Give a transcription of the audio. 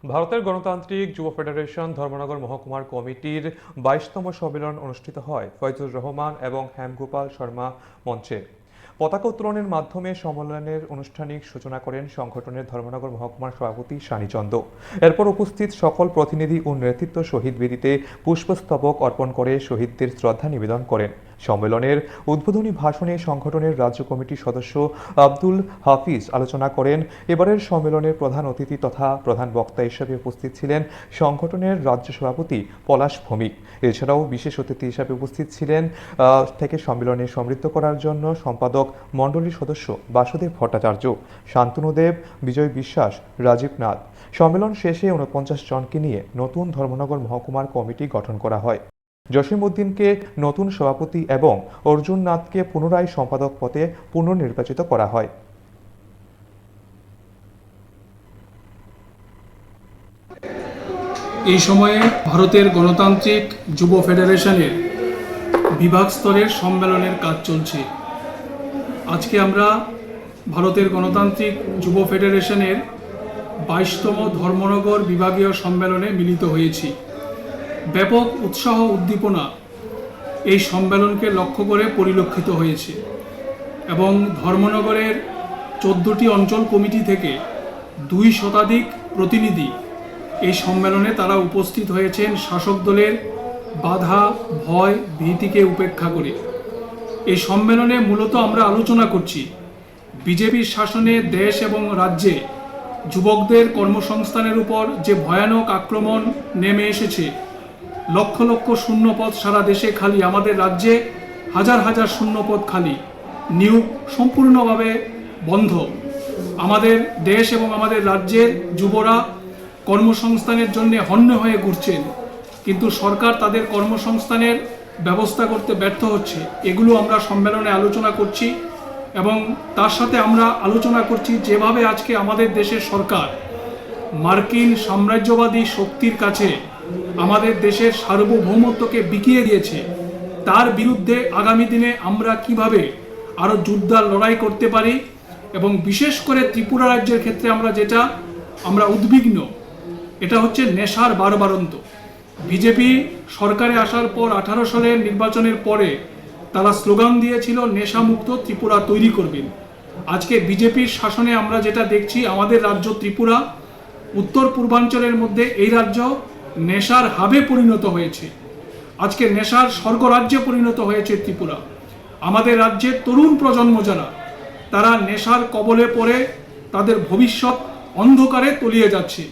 ভারতের গণতান্ত্রিক যুব ফেডারেশন ধর্মনগর মহকুমার কমিটির 22তম সম্মেলন অনুষ্ঠিত হয় ফয়জুর রহমান এবং হেমগোপাল শর্মা মঞ্চে। পতাকা উত্তোলনের মাধ্যমে সম্মেলনের আনুষ্ঠানিক সূচনা করেন সংগঠনের ধর্মনগর মহকুমার সভাপতি শানিচন্দ। এরপর উপস্থিত সকল প্রতিনিধি ও নেতৃত্ব শহীদ বেদিতে পুষ্পস্তবক অর্পণ করে শহীদদের শ্রদ্ধা নিবেদন করেন। সম্মেলনের উদ্বোধনী ভাষণে সংগঠনের রাজ্য কমিটির সদস্য আব্দুল হাফিজ আলোচনা করেন। এবারের সম্মেলনের প্রধান অতিথি তথা প্রধান বক্তা হিসেবে উপস্থিত ছিলেন সংগঠনের রাজ্য সভাপতি পলাশ ভৌমিক। এছাড়াও বিশেষ অতিথি হিসেবে উপস্থিত ছিলেন থেকে সম্মেলনে সমৃদ্ধ করার জন্য সম্পাদক মণ্ডলীর সদস্য বাসুদেব ভট্টাচার্য, শান্তনু দেব, বিজয় বিশ্বাস, রাজীব নাথ। সম্মেলন শেষে 49 জনকে নিয়ে নতুন ধর্মনগর মহকুমার কমিটি গঠন করা হয়। জসিম উদ্দিনকে নতুন সভাপতি এবং অর্জুন নাথকে পুনরায় সম্পাদক পদে পুনর্নির্বাচিত করা হয়। এই সময়ে ভারতের গণতান্ত্রিক যুব ফেডারেশনের বিভাগ স্তরের সম্মেলনের কাজ চলছে। আজকে আমরা ভারতের গণতান্ত্রিক যুব ফেডারেশনের 22তম ধর্মনগর বিভাগীয় সম্মেলনে মিলিত হয়েছি। ব্যাপক উৎসাহ উদ্দীপনা এই সম্মেলনকে লক্ষ্য করে পরিলক্ষিত হয়েছে এবং ধর্মনগরের 14টি অঞ্চল কমিটি থেকে 2 শতাধিক প্রতিনিধি এই সম্মেলনে তারা উপস্থিত হয়েছেন শাসক দলের বাধা, ভয়, ভীতিকে উপেক্ষা করে। এই সম্মেলনে মূলত আমরা আলোচনা করছি বিজেপির শাসনে দেশ এবং রাজ্যে যুবকদের কর্মসংস্থানের উপর যে ভয়ানক আক্রমণ নেমে এসেছে। লক্ষ লক্ষ শূন্যপদ সারা দেশে খালি, আমাদের রাজ্যে হাজার হাজার শূন্যপদ খালি, নিয়োগ সম্পূর্ণভাবে বন্ধ। আমাদের দেশ এবং আমাদের রাজ্যের যুবরা কর্মসংস্থানের জন্য হন্য হয়ে ঘুরছেন, কিন্তু সরকার তাদের কর্মসংস্থানের ব্যবস্থা করতে ব্যর্থ হচ্ছে। এগুলো আমরা সম্মেলনে আলোচনা করছি এবং তার সাথে আমরা আলোচনা করছি যেভাবে আজকে আমাদের দেশের সরকার মার্কিন সাম্রাজ্যবাদী শক্তির কাছে আমাদের দেশের সার্বভৌমত্বকে বিকিয়ে দিয়েছে, তার বিরুদ্ধে আগামী দিনে আমরা কিভাবে আরও জোরদার লড়াই করতে পারি। এবং বিশেষ করে ত্রিপুরা রাজ্যের ক্ষেত্রে আমরা উদ্বিগ্ন, এটা হচ্ছে নেশার বারবারন্ত। বিজেপি সরকারে আসার পর 18 সালের নির্বাচনের পরে তারা স্লোগান দিয়েছিল নেশামুক্ত ত্রিপুরা তৈরি করবেন। আজকে বিজেপির শাসনে আমরা যেটা দেখছি, আমাদের রাজ্য ত্রিপুরা উত্তর পূর্বাঞ্চলের মধ্যে এই রাজ্য নেশার হাবে পরিণত হয়েছে। আজকে নেশার স্বর্গরাজ্যে পরিণত হয়েছে ত্রিপুরা। আমাদের রাজ্যের তরুণ প্রজন্ম যারা, তারা নেশার কবলে পড়ে তাদের ভবিষ্যৎ অন্ধকারে তলিয়ে যাচ্ছে।